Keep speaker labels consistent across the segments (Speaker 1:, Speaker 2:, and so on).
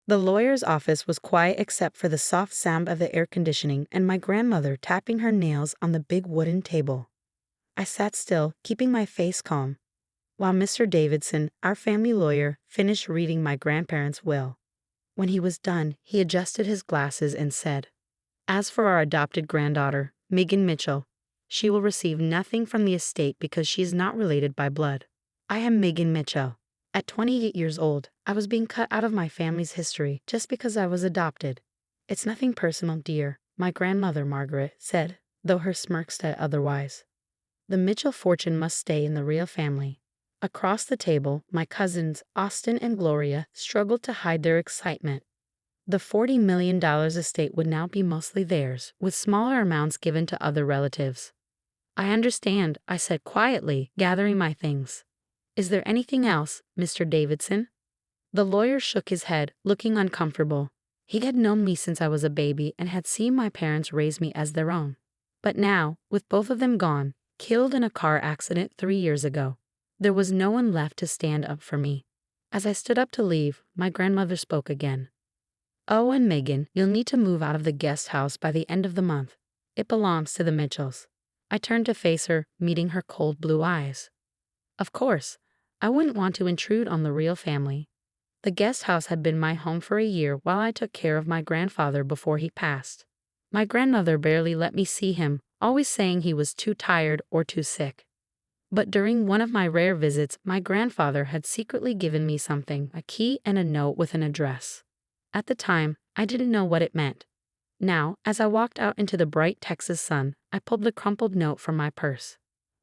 Speaker 1: The lawyer's office was quiet except for the soft sound of the air conditioning and my grandmother tapping her nails on the big wooden table. I sat still, keeping my face calm, while Mr. Davidson, our family lawyer, finished reading my grandparents' will. When he was done, he adjusted his glasses and said, "As for our adopted granddaughter, Megan Mitchell, she will receive nothing from the estate because she is not related by blood. I am Megan Mitchell. At 28 years old, I was being cut out of my family's history just because I was adopted. It's nothing personal, dear," my grandmother Margaret said, though her smirk said otherwise. The Mitchell fortune must stay in the real family. Across the table, my cousins, Austin and Gloria, struggled to hide their excitement. The $40 million estate would now be mostly theirs, with smaller amounts given to other relatives. "I understand," I said quietly, gathering my things. "Is there anything else, Mr. Davidson?" The lawyer shook his head, looking uncomfortable. He had known me since I was a baby and had seen my parents raise me as their own. But now, with both of them gone, killed in a car accident 3 years ago, there was no one left to stand up for me. As I stood up to leave, my grandmother spoke again. "Oh, and Megan, you'll need to move out of the guest house by the end of the month. It belongs to the Mitchells." I turned to face her, meeting her cold blue eyes. Of course, I wouldn't want to intrude on the real family. The guest house had been my home for a year while I took care of my grandfather before he passed. My grandmother barely let me see him, always saying he was too tired or too sick. But during one of my rare visits, my grandfather had secretly given me something, a key and a note with an address. At the time, I didn't know what it meant. Now, as I walked out into the bright Texas sun, I pulled the crumpled note from my purse.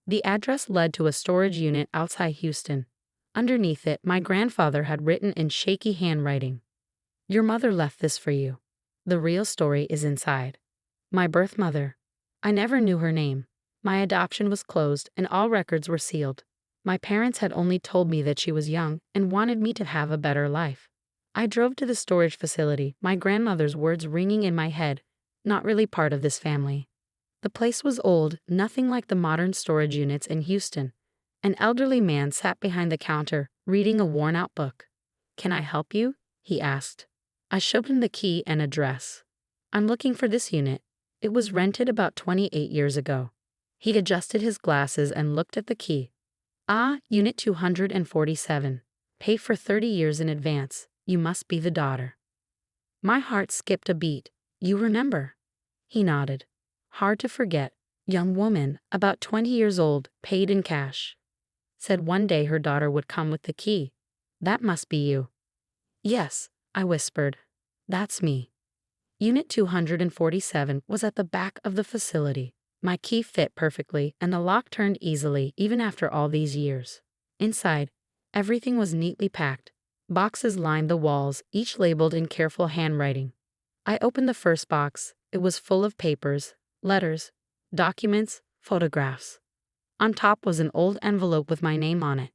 Speaker 1: The address led to a storage unit outside Houston. Underneath it, my grandfather had written in shaky handwriting, "Your mother left this for you. The real story is inside." My birth mother. I never knew her name. My adoption was closed and all records were sealed. My parents had only told me that she was young and wanted me to have a better life. I drove to the storage facility, my grandmother's words ringing in my head, "Not really part of this family." The place was old, nothing like the modern storage units in Houston. An elderly man sat behind the counter, reading a worn-out book. "Can I help you?" he asked. I showed him the key and address. "I'm looking for this unit. It was rented about 28 years ago." He adjusted his glasses and looked at the key. "Ah, Unit 247. Pay for 30 years in advance. You must be the daughter." My heart skipped a beat. "You remember?" He nodded. "Hard to forget. Young woman, about 20 years old, paid in cash. Said one day her daughter would come with the key. That must be you." "Yes," I whispered. "That's me." Unit 247 was at the back of the facility. My key fit perfectly and the lock turned easily even after all these years. Inside, everything was neatly packed. Boxes lined the walls, each labeled in careful handwriting. I opened the first box. It was full of papers, letters, documents, photographs. On top was an old envelope with my name on it.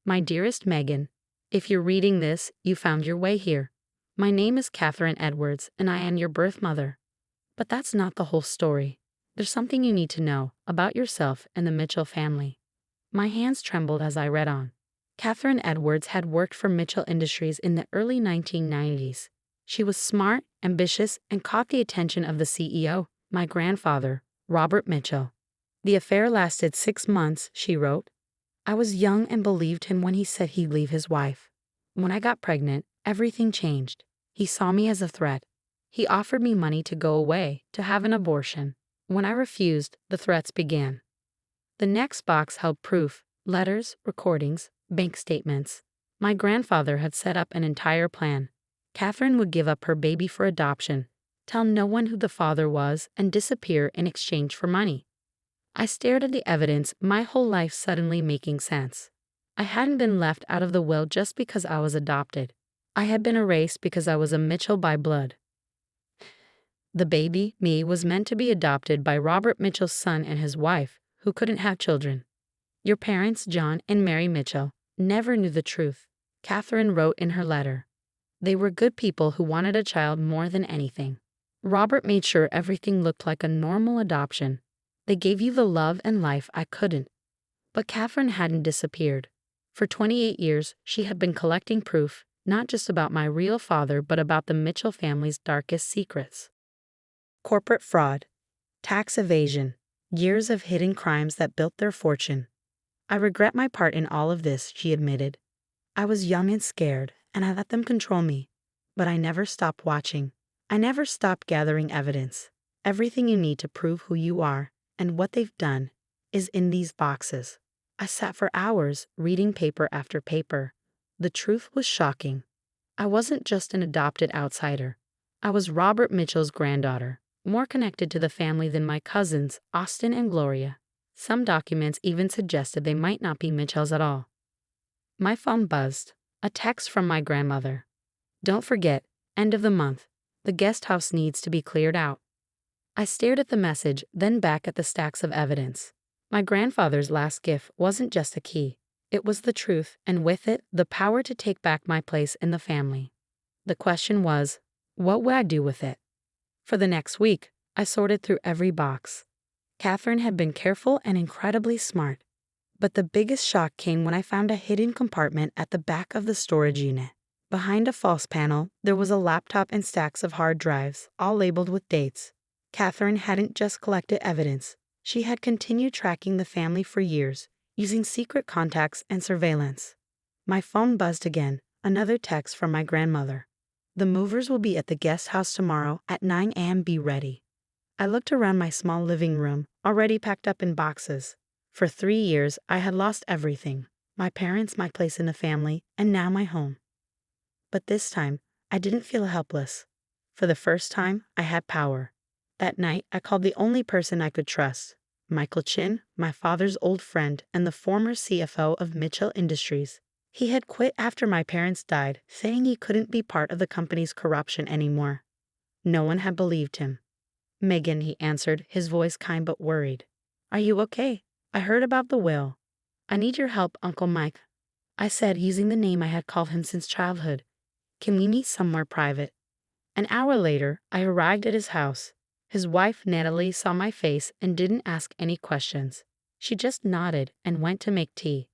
Speaker 1: "My dearest Megan, if you're reading this, you found your way here. My name is Catherine Edwards, and I am your birth mother. But that's not the whole story. There's something you need to know about yourself and the Mitchell family." My hands trembled as I read on. Catherine Edwards had worked for Mitchell Industries in the early 1990s. She was smart, ambitious, and caught the attention of the CEO, my grandfather, Robert Mitchell. "The affair lasted 6 months," she wrote. "I was young and believed him when he said he'd leave his wife. When I got pregnant, everything changed. He saw me as a threat. He offered me money to go away, to have an abortion. When I refused, the threats began." The next box held proof, letters, recordings, bank statements. My grandfather had set up an entire plan. Catherine would give up her baby for adoption, tell no one who the father was, and disappear in exchange for money. I stared at the evidence, my whole life suddenly making sense. I hadn't been left out of the will just because I was adopted. I had been erased because I was a Mitchell by blood. The baby, me, was meant to be adopted by Robert Mitchell's son and his wife, who couldn't have children. "Your parents, John and Mary Mitchell, never knew the truth," Catherine wrote in her letter. "They were good people who wanted a child more than anything. Robert made sure everything looked like a normal adoption. They gave you the love and life I couldn't." But Catherine hadn't disappeared. For 28 years, she had been collecting proof, not just about my real father, but about the Mitchell family's darkest secrets. Corporate fraud, tax evasion, years of hidden crimes that built their fortune. I regret my part in all of this, she admitted. I was young and scared, and I let them control me. But I never stopped watching. I never stopped gathering evidence. Everything you need to prove who you are and what they've done is in these boxes. I sat for hours reading paper after paper. The truth was shocking. I wasn't just an adopted outsider. I was Robert Mitchell's granddaughter, more connected to the family than my cousins, Austin and Gloria. Some documents even suggested they might not be Mitchells at all. My phone buzzed. A text from my grandmother. Don't forget, end of the month. The guest house needs to be cleared out. I stared at the message, then back at the stacks of evidence. My grandfather's last gift wasn't just a key. It was the truth, and with it, the power to take back my place in the family. The question was, what would I do with it? For the next week, I sorted through every box. Catherine had been careful and incredibly smart. But the biggest shock came when I found a hidden compartment at the back of the storage unit. Behind a false panel, there was a laptop and stacks of hard drives, all labeled with dates. Catherine hadn't just collected evidence. She had continued tracking the family for years, using secret contacts and surveillance. My phone buzzed again, another text from my grandmother. The movers will be at the guest house tomorrow at 9 a.m. Be ready. I looked around my small living room, already packed up in boxes. For 3 years, I had lost everything. My parents, my place in the family, and now my home. But this time, I didn't feel helpless. For the first time, I had power. That night, I called the only person I could trust, Michael Chin, my father's old friend and the former CFO of Mitchell Industries. He had quit after my parents died, saying he couldn't be part of the company's corruption anymore. No one had believed him. Megan, he answered, his voice kind but worried. Are you okay? I heard about the will. I need your help, Uncle Mike. I said, using the name I had called him since childhood. Can we meet somewhere private? An hour later, I arrived at his house. His wife, Natalie, saw my face and didn't ask any questions. She just nodded and went to make tea.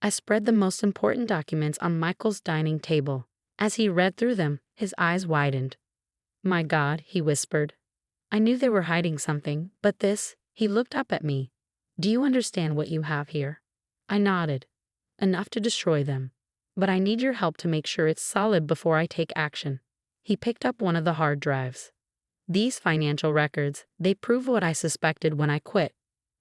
Speaker 1: I spread the most important documents on Michael's dining table. As he read through them, his eyes widened. My God, he whispered. I knew they were hiding something, but this, he looked up at me. Do you understand what you have here? I nodded. Enough to destroy them. But I need your help to make sure it's solid before I take action. He picked up one of the hard drives. These financial records, they prove what I suspected when I quit.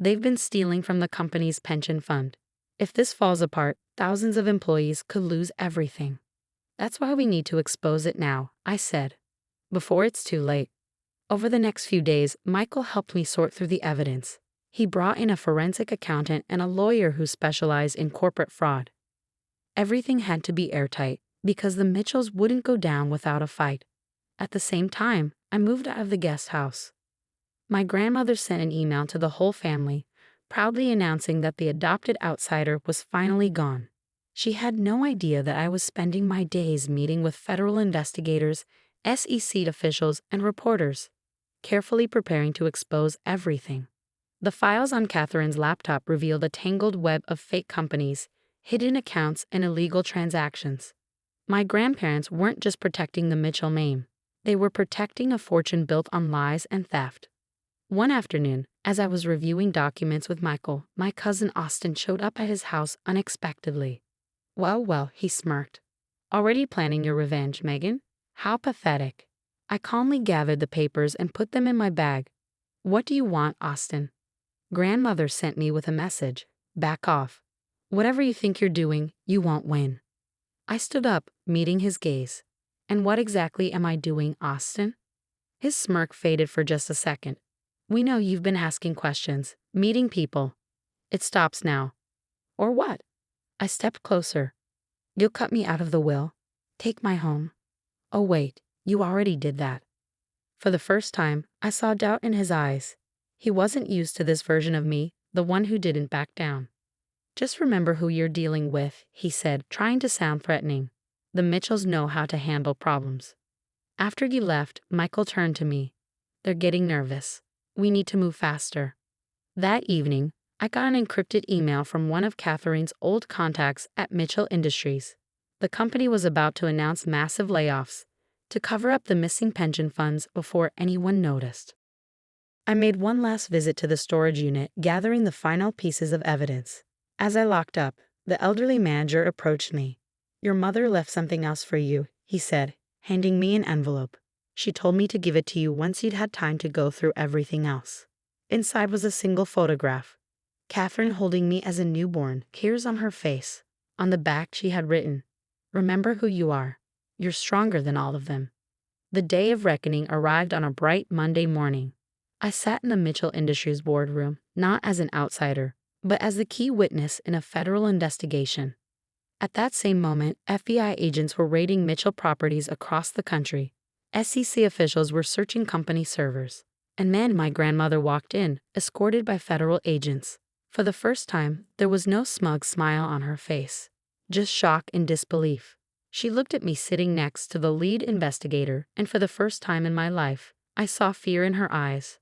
Speaker 1: They've been stealing from the company's pension fund. If this falls apart, thousands of employees could lose everything. That's why we need to expose it now, I said. Before it's too late. Over the next few days, Michael helped me sort through the evidence. He brought in a forensic accountant and a lawyer who specialized in corporate fraud. Everything had to be airtight, because the Mitchells wouldn't go down without a fight. At the same time, I moved out of the guest house. My grandmother sent an email to the whole family, proudly announcing that the adopted outsider was finally gone. She had no idea that I was spending my days meeting with federal investigators, SEC officials, and reporters, carefully preparing to expose everything. The files on Catherine's laptop revealed a tangled web of fake companies, hidden accounts, and illegal transactions. My grandparents weren't just protecting the Mitchell name. They were protecting a fortune built on lies and theft. One afternoon, as I was reviewing documents with Michael, my cousin Austin showed up at his house unexpectedly. Well, he smirked. Already planning your revenge, Megan? How pathetic. I calmly gathered the papers and put them in my bag. What do you want, Austin? Grandmother sent me with a message. Back off. Whatever you think you're doing, you won't win. I stood up, meeting his gaze. And what exactly am I doing, Austin? His smirk faded for just a second. We know you've been asking questions, meeting people. It stops now. Or what? I stepped closer. You'll cut me out of the will. Take my home. Oh wait, you already did that. For the first time, I saw doubt in his eyes. He wasn't used to this version of me, the one who didn't back down. Just remember who you're dealing with, he said, trying to sound threatening. The Mitchells know how to handle problems. After you left, Michael turned to me. They're getting nervous. We need to move faster. That evening, I got an encrypted email from one of Catherine's old contacts at Mitchell Industries. The company was about to announce massive layoffs to cover up the missing pension funds before anyone noticed. I made one last visit to the storage unit, gathering the final pieces of evidence. As I locked up, the elderly manager approached me. "Your mother left something else for you," he said, handing me an envelope. "She told me to give it to you once you'd had time to go through everything else." Inside was a single photograph. Catherine holding me as a newborn, tears on her face. On the back she had written, "Remember who you are. You're stronger than all of them." The day of reckoning arrived on a bright Monday morning. I sat in the Mitchell Industries boardroom, not as an outsider, but as the key witness in a federal investigation. At that same moment, FBI agents were raiding Mitchell properties across the country. SEC officials were searching company servers. And then my grandmother walked in, escorted by federal agents. For the first time, there was no smug smile on her face, just shock and disbelief. She looked at me sitting next to the lead investigator, and for the first time in my life, I saw fear in her eyes.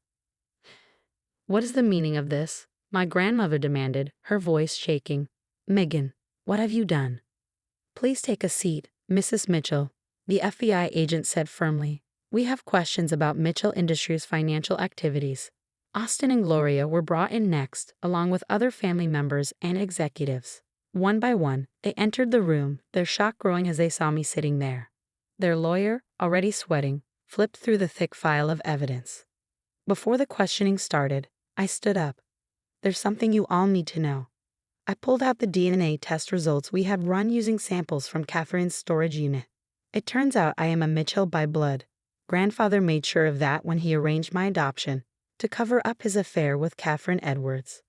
Speaker 1: "What is the meaning of this?" my grandmother demanded, her voice shaking. "Megan, what have you done?" "Please take a seat, Mrs. Mitchell," the FBI agent said firmly. "We have questions about Mitchell Industries' financial activities." Austin and Gloria were brought in next, along with other family members and executives. One by one, they entered the room, their shock growing as they saw me sitting there. Their lawyer, already sweating, flipped through the thick file of evidence. Before the questioning started, I stood up. "There's something you all need to know." I pulled out the DNA test results we had run using samples from Catherine's storage unit. It turns out I am a Mitchell by blood. Grandfather made sure of that when he arranged my adoption, to cover up his affair with Catherine Edwards.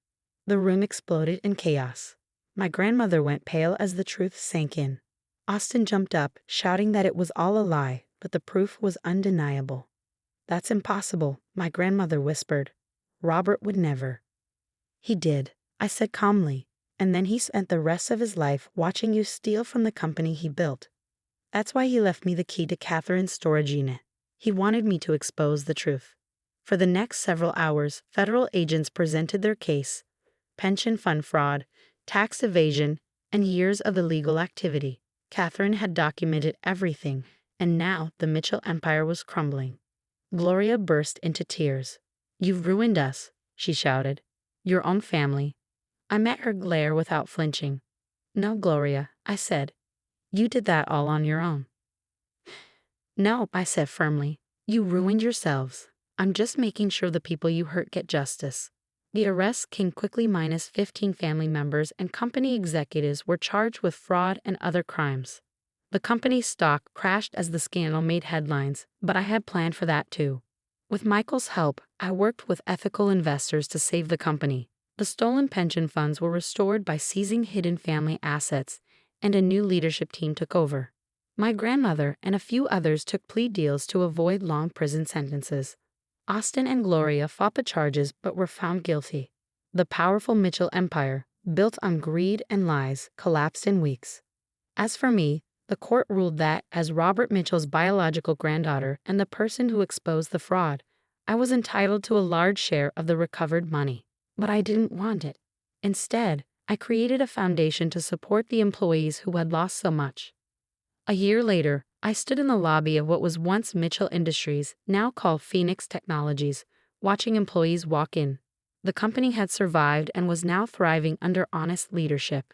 Speaker 1: The room exploded in chaos. My grandmother went pale as the truth sank in. Austin jumped up, shouting that it was all a lie, but the proof was undeniable. "That's impossible," my grandmother whispered. "Robert would never." "He did," I said calmly, "and then he spent the rest of his life watching you steal from the company he built. That's why he left me the key to Catherine's storage unit. He wanted me to expose the truth." For the next several hours, federal agents presented their case: pension fund fraud, tax evasion, and years of illegal activity. Catherine had documented everything, and now the Mitchell empire was crumbling. Gloria burst into tears. "You've ruined us," she shouted. "Your own family." I met her glare without flinching. "No, Gloria," I said. "You did that all on your own." "No," I said firmly. "You ruined yourselves. I'm just making sure the people you hurt get justice." The arrests came quickly. Minus 15 family members and company executives were charged with fraud and other crimes. The company's stock crashed as the scandal made headlines, but I had planned for that too. With Michael's help, I worked with ethical investors to save the company. The stolen pension funds were restored by seizing hidden family assets, and a new leadership team took over. My grandmother and a few others took plea deals to avoid long prison sentences. Austin and Gloria fought the charges but were found guilty. The powerful Mitchell empire, built on greed and lies, collapsed in weeks. As for me, the court ruled that, as Robert Mitchell's biological granddaughter and the person who exposed the fraud, I was entitled to a large share of the recovered money. But I didn't want it. Instead, I created a foundation to support the employees who had lost so much. A year later, I stood in the lobby of what was once Mitchell Industries, now called Phoenix Technologies, watching employees walk in. The company had survived and was now thriving under honest leadership.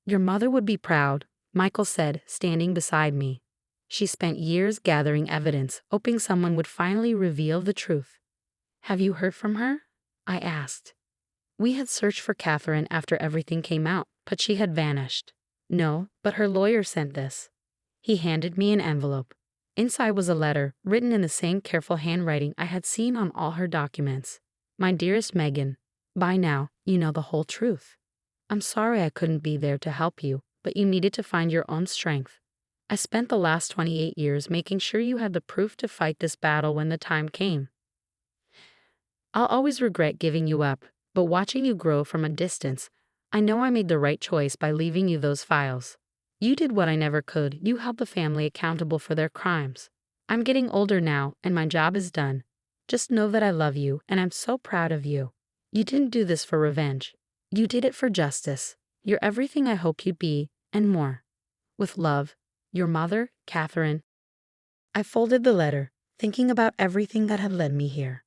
Speaker 1: "Your mother would be proud," Michael said, standing beside me. "She spent years gathering evidence, hoping someone would finally reveal the truth." "Have you heard from her?" I asked. We had searched for Catherine after everything came out, but she had vanished. "No, but her lawyer sent this." He handed me an envelope. Inside was a letter, written in the same careful handwriting I had seen on all her documents. "My dearest Megan, by now, you know the whole truth. I'm sorry I couldn't be there to help you, but you needed to find your own strength. I spent the last 28 years making sure you had the proof to fight this battle when the time came. I'll always regret giving you up, but watching you grow from a distance, I know I made the right choice by leaving you those files. You did what I never could. You held the family accountable for their crimes. I'm getting older now, and my job is done. Just know that I love you, and I'm so proud of you. You didn't do this for revenge. You did it for justice. You're everything I hoped you'd be, and more. With love, Your mother, Catherine. I folded the letter, thinking about everything that had led me here.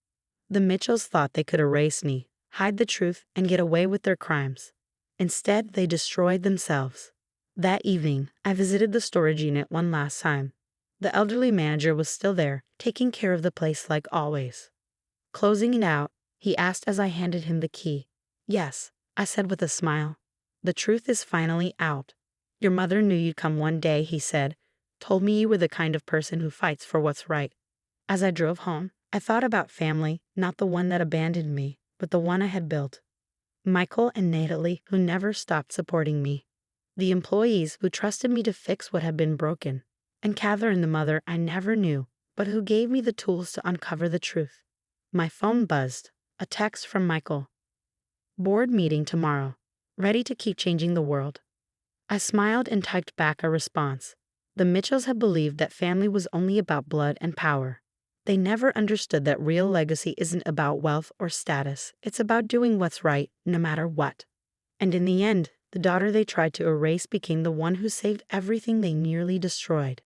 Speaker 1: The Mitchells thought they could erase me, hide the truth, and get away with their crimes. Instead, they destroyed themselves. That evening, I visited the storage unit one last time. The elderly manager was still there, taking care of the place like always. Closing it out, he asked as I handed him the key. Yes, I said with a smile. The truth is finally out. Your mother knew you'd come one day, he said. Told me you were the kind of person who fights for what's right. As I drove home, I thought about family, not the one that abandoned me, but the one I had built. Michael and Natalie, who never stopped supporting me. The employees who trusted me to fix what had been broken. And Catherine, the mother I never knew, but who gave me the tools to uncover the truth. My phone buzzed. A text from Michael. Board meeting tomorrow. Ready to keep changing the world. I smiled and typed back a response. The Mitchells had believed that family was only about blood and power. They never understood that real legacy isn't about wealth or status. It's about doing what's right, no matter what. And in the end, the daughter they tried to erase became the one who saved everything they nearly destroyed.